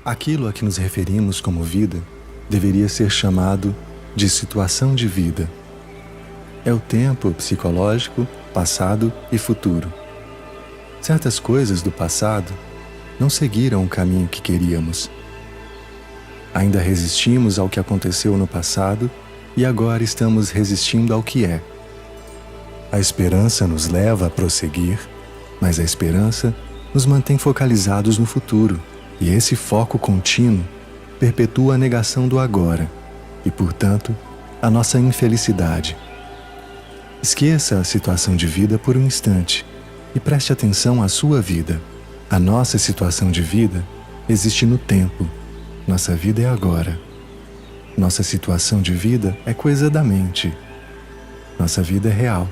Aquilo a que nos referimos como vida deveria ser chamado de situação de vida. É o tempo psicológico, passado e futuro. Certas coisas do passado não seguiram o caminho que queríamos. Ainda resistimos ao que aconteceu no passado e agora estamos resistindo ao que é. A esperança nos leva a prosseguir, mas a esperança nos mantém focalizados no futuro, e esse foco contínuo perpetua a negação do agora e, portanto, a nossa infelicidade. Esqueça a situação de vida por um instante e preste atenção à sua vida. A nossa situação de vida existe no tempo. Nossa vida é agora. Nossa situação de vida é coisa da mente. Nossa vida é real.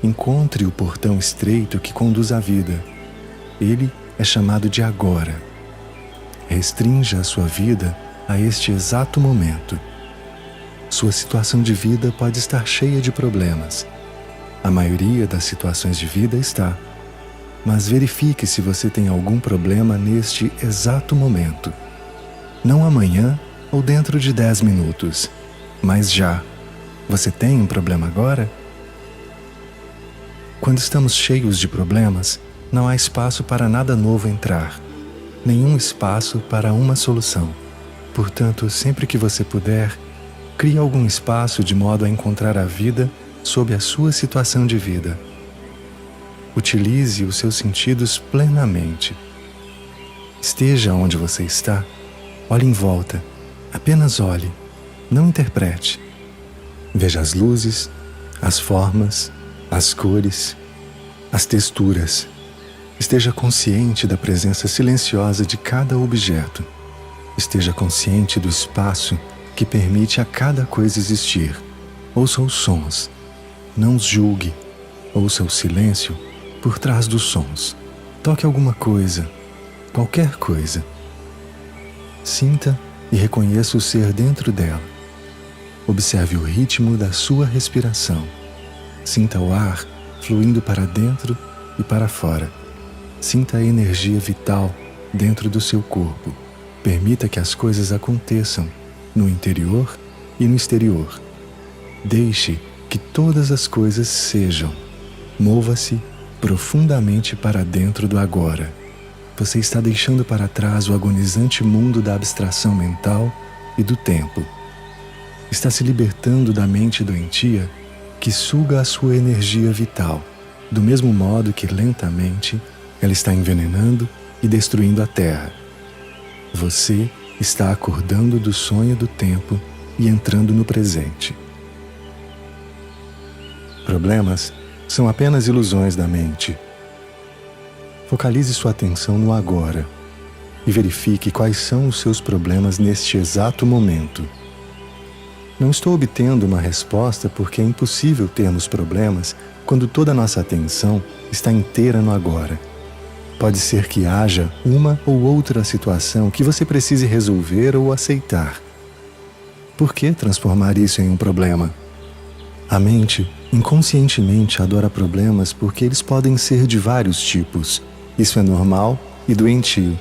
Encontre o portão estreito que conduz à vida. Ele é chamado de agora. Restrinja a sua vida a este exato momento. Sua situação de vida pode estar cheia de problemas. A maioria das situações de vida está. Mas verifique se você tem algum problema neste exato momento. Não amanhã ou dentro de 10 minutos, mas já. Você tem um problema agora? Quando estamos cheios de problemas, não há espaço para nada novo entrar, nenhum espaço para uma solução. Portanto, sempre que você puder, crie algum espaço de modo a encontrar a vida sob a sua situação de vida. Utilize os seus sentidos plenamente. Esteja onde você está, olhe em volta, apenas olhe, não interprete. Veja as luzes, as formas, as cores, as texturas. Esteja consciente da presença silenciosa de cada objeto. Esteja consciente do espaço que permite a cada coisa existir. Ouça os sons. Não os julgue. Ouça o silêncio por trás dos sons. Toque alguma coisa, qualquer coisa. Sinta e reconheça o ser dentro dela. Observe o ritmo da sua respiração. Sinta o ar fluindo para dentro e para fora. Sinta a energia vital dentro do seu corpo. Permita que as coisas aconteçam no interior e no exterior. Deixe que todas as coisas sejam. Mova-se profundamente para dentro do agora. Você está deixando para trás o agonizante mundo da abstração mental e do tempo. Está se libertando da mente doentia que suga a sua energia vital, do mesmo modo que lentamente ela está envenenando e destruindo a Terra. Você está acordando do sonho do tempo e entrando no presente. Problemas são apenas ilusões da mente. Focalize sua atenção no agora e verifique quais são os seus problemas neste exato momento. Não estou obtendo uma resposta porque é impossível termos problemas quando toda a nossa atenção está inteira no agora. Pode ser que haja uma ou outra situação que você precise resolver ou aceitar. Por que transformar isso em um problema? A mente inconscientemente adora problemas porque eles podem ser de vários tipos. Isso é normal e doentio.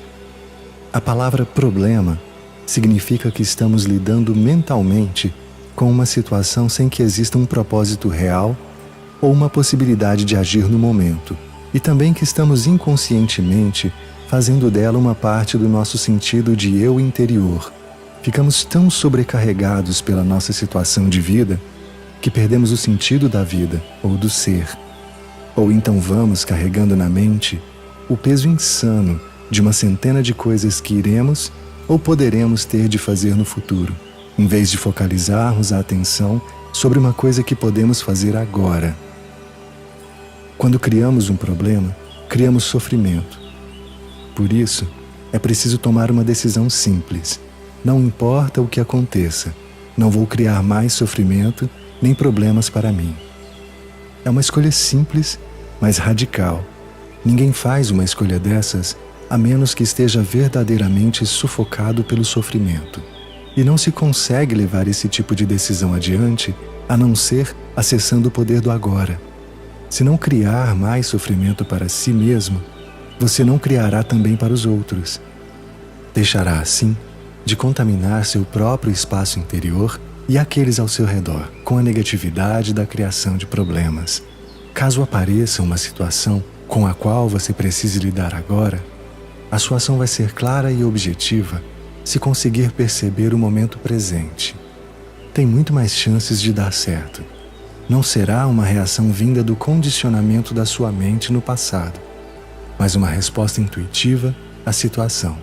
A palavra problema significa que estamos lidando mentalmente com uma situação sem que exista um propósito real ou uma possibilidade de agir no momento, e também que estamos inconscientemente fazendo dela uma parte do nosso sentido de eu interior. Ficamos tão sobrecarregados pela nossa situação de vida que perdemos o sentido da vida ou do ser. Ou então vamos carregando na mente o peso insano de uma centena de coisas que iremos ou poderemos ter de fazer no futuro, em vez de focalizarmos a atenção sobre uma coisa que podemos fazer agora. Quando criamos um problema, criamos sofrimento. Por isso, é preciso tomar uma decisão simples. Não importa o que aconteça, não vou criar mais sofrimento nem problemas para mim. É uma escolha simples, mas radical. Ninguém faz uma escolha dessas a menos que esteja verdadeiramente sufocado pelo sofrimento. E não se consegue levar esse tipo de decisão adiante a não ser acessando o poder do agora. Se não criar mais sofrimento para si mesmo, você não criará também para os outros. Deixará, assim, de contaminar seu próprio espaço interior e aqueles ao seu redor com a negatividade da criação de problemas. Caso apareça uma situação com a qual você precise lidar agora, a sua ação vai ser clara e objetiva se conseguir perceber o momento presente. Tem muito mais chances de dar certo. Não será uma reação vinda do condicionamento da sua mente no passado, mas uma resposta intuitiva à situação.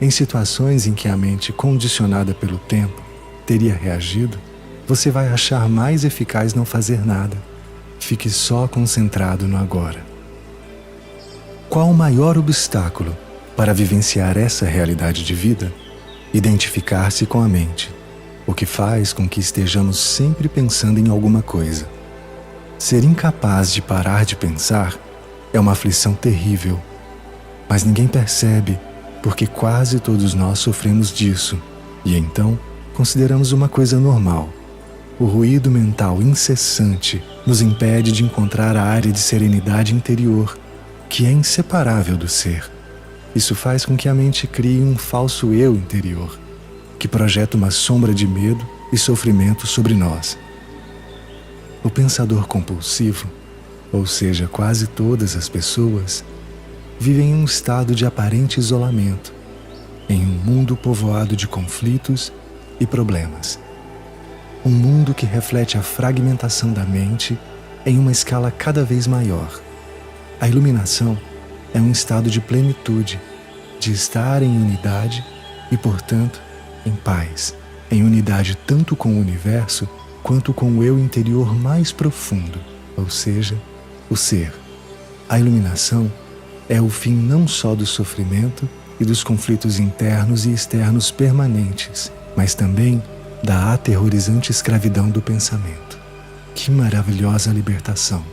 Em situações em que a mente condicionada pelo tempo teria reagido, você vai achar mais eficaz não fazer nada. Fique só concentrado no agora. Qual o maior obstáculo para vivenciar essa realidade de vida? Identificar-se com a mente, o que faz com que estejamos sempre pensando em alguma coisa. Ser incapaz de parar de pensar é uma aflição terrível, mas ninguém percebe porque quase todos nós sofremos disso e então consideramos uma coisa normal. O ruído mental incessante nos impede de encontrar a área de serenidade interior, que é inseparável do ser. Isso faz com que a mente crie um falso eu interior, que projeta uma sombra de medo e sofrimento sobre nós. O pensador compulsivo, ou seja, quase todas as pessoas, vivem em um estado de aparente isolamento, em um mundo povoado de conflitos e problemas. Um mundo que reflete a fragmentação da mente em uma escala cada vez maior. A iluminação é um estado de plenitude, de estar em unidade e, portanto, em paz, em unidade tanto com o universo quanto com o eu interior mais profundo, ou seja, o ser. A iluminação é o fim não só do sofrimento e dos conflitos internos e externos permanentes, mas também da aterrorizante escravidão do pensamento. Que maravilhosa libertação!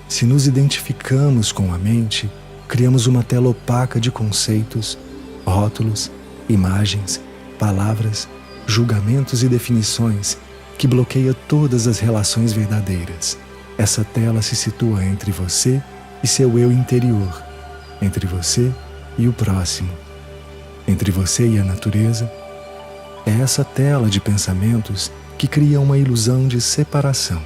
Se nos identificamos com a mente, criamos uma tela opaca de conceitos, rótulos, imagens, palavras, julgamentos e definições que bloqueia todas as relações verdadeiras. Essa tela se situa entre você e seu eu interior, entre você e o próximo, entre você e a natureza. É essa tela de pensamentos que cria uma ilusão de separação,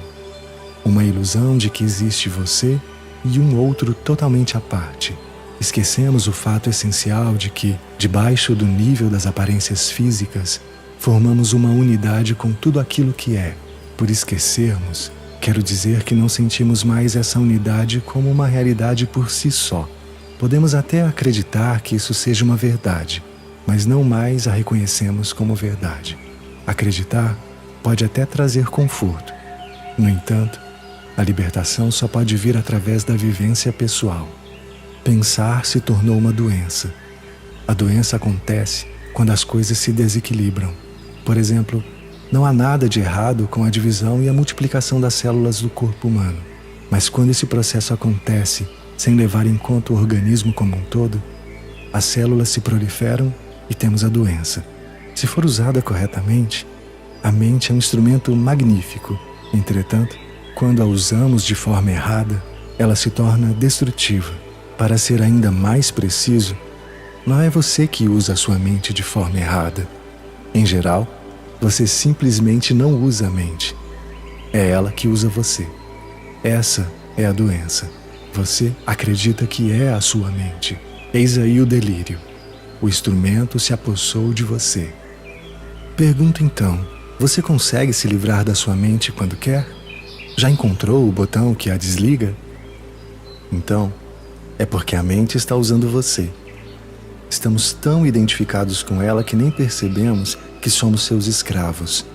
uma ilusão de que existe você e um outro totalmente à parte. Esquecemos o fato essencial de que, debaixo do nível das aparências físicas, formamos uma unidade com tudo aquilo que é. Por esquecermos, quero dizer que não sentimos mais essa unidade como uma realidade por si só. Podemos até acreditar que isso seja uma verdade, mas não mais a reconhecemos como verdade. Acreditar pode até trazer conforto. No entanto, a libertação só pode vir através da vivência pessoal. Pensar se tornou uma doença. A doença acontece quando as coisas se desequilibram. Por exemplo, não há nada de errado com a divisão e a multiplicação das células do corpo humano. Mas quando esse processo acontece sem levar em conta o organismo como um todo, as células se proliferam e temos a doença. Se for usada corretamente, a mente é um instrumento magnífico. Entretanto, quando a usamos de forma errada, ela se torna destrutiva. Para ser ainda mais preciso, não é você que usa a sua mente de forma errada. Em geral, você simplesmente não usa a mente. É ela que usa você. Essa é a doença. Você acredita que é a sua mente. Eis aí o delírio. O instrumento se apossou de você. Pergunto então, você consegue se livrar da sua mente quando quer? Já encontrou o botão que a desliga? Então, é porque a mente está usando você. Estamos tão identificados com ela que nem percebemos que somos seus escravos.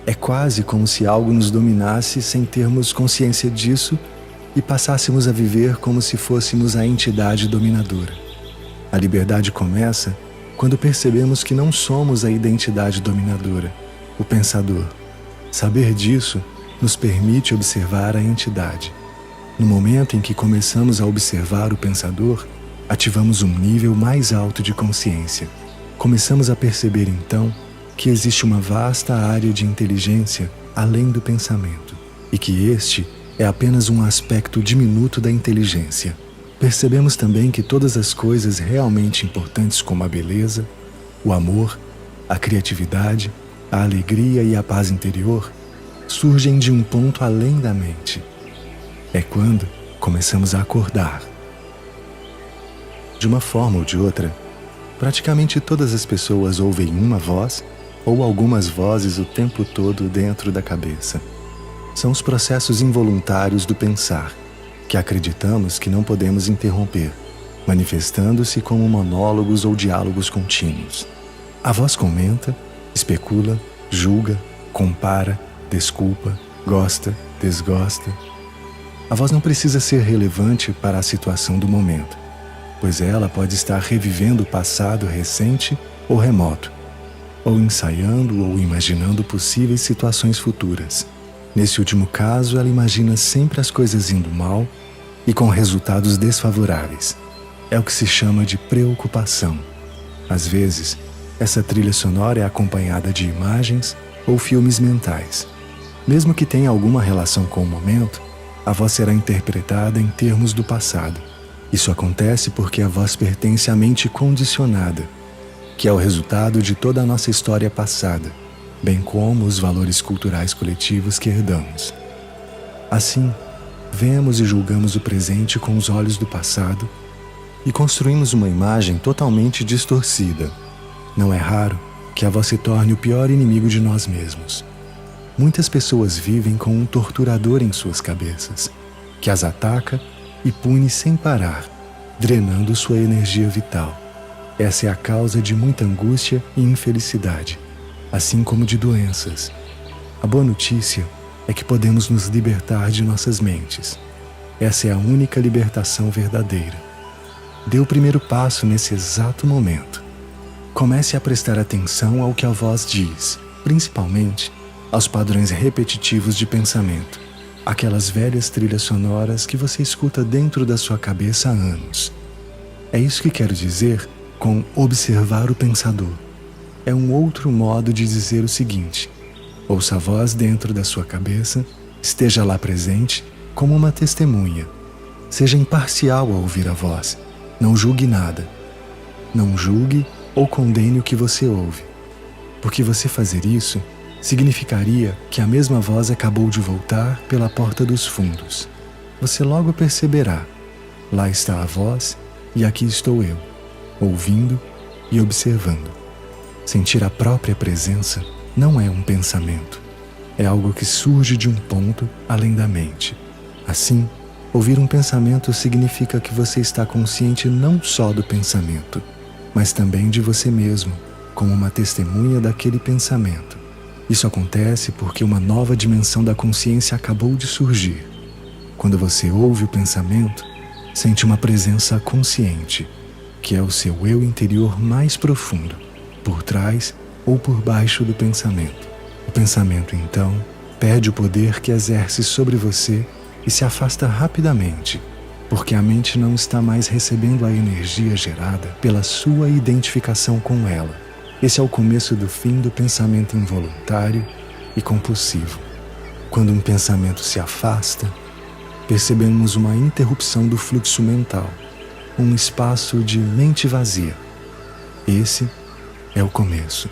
É quase como se algo nos dominasse sem termos consciência disso e passássemos a viver como se fôssemos a entidade dominadora. A liberdade começa quando percebemos que não somos a identidade dominadora, o pensador. Saber disso nos permite observar a entidade. No momento em que começamos a observar o pensador, ativamos um nível mais alto de consciência. Começamos a perceber então que existe uma vasta área de inteligência além do pensamento, e que este é apenas um aspecto diminuto da inteligência. percebemos também que todas as coisas realmente importantes, como a beleza, o amor, a criatividade, a alegria e a paz interior, surgem de um ponto além da mente. É quando começamos a acordar. De uma forma ou de outra, praticamente todas as pessoas ouvem uma voz ou algumas vozes o tempo todo dentro da cabeça. São os processos involuntários do pensar, que acreditamos que não podemos interromper, manifestando-se como monólogos ou diálogos contínuos. A voz comenta, especula, julga, compara, desculpa, gosta, desgosta. A voz não precisa ser relevante para a situação do momento, pois ela pode estar revivendo o passado recente ou remoto, ou ensaiando ou imaginando possíveis situações futuras. Nesse último caso, ela imagina sempre as coisas indo mal e com resultados desfavoráveis. É o que se chama de preocupação. Às vezes, essa trilha sonora é acompanhada de imagens ou filmes mentais. Mesmo que tenha alguma relação com o momento, a voz será interpretada em termos do passado. Isso acontece porque a voz pertence à mente condicionada, que é o resultado de toda a nossa história passada, bem como os valores culturais coletivos que herdamos. Assim, vemos e julgamos o presente com os olhos do passado e construímos uma imagem totalmente distorcida. Não é raro que a voz se torne o pior inimigo de nós mesmos. Muitas pessoas vivem com um torturador em suas cabeças, que as ataca e pune sem parar, drenando sua energia vital. Essa é a causa de muita angústia e infelicidade, assim como de doenças. A boa notícia é que podemos nos libertar de nossas mentes. Essa é a única libertação verdadeira. Dê o primeiro passo nesse exato momento. Comece a prestar atenção ao que a voz diz, principalmente aos padrões repetitivos de pensamento, aquelas velhas trilhas sonoras que você escuta dentro da sua cabeça há anos. É isso que quero dizer com observar o pensador. É um outro modo de dizer o seguinte: ouça a voz dentro da sua cabeça, esteja lá presente como uma testemunha. Seja imparcial ao ouvir a voz. Não julgue nada. Não julgue ou condene o que você ouve, porque você fazer isso significaria que a mesma voz acabou de voltar pela porta dos fundos. Você logo perceberá: lá está a voz e aqui estou eu, ouvindo e observando. Sentir a própria presença não é um pensamento, é algo que surge de um ponto além da mente. Assim, ouvir um pensamento significa que você está consciente não só do pensamento, mas também de você mesmo, como uma testemunha daquele pensamento. Isso acontece porque uma nova dimensão da consciência acabou de surgir. Quando você ouve o pensamento, sente uma presença consciente, que é o seu eu interior mais profundo, por trás ou por baixo do pensamento. O pensamento, então, perde o poder que exerce sobre você e se afasta rapidamente, porque a mente não está mais recebendo a energia gerada pela sua identificação com ela. Esse é o começo do fim do pensamento involuntário e compulsivo. Quando um pensamento se afasta, percebemos uma interrupção do fluxo mental, um espaço de mente vazia. Esse é o começo.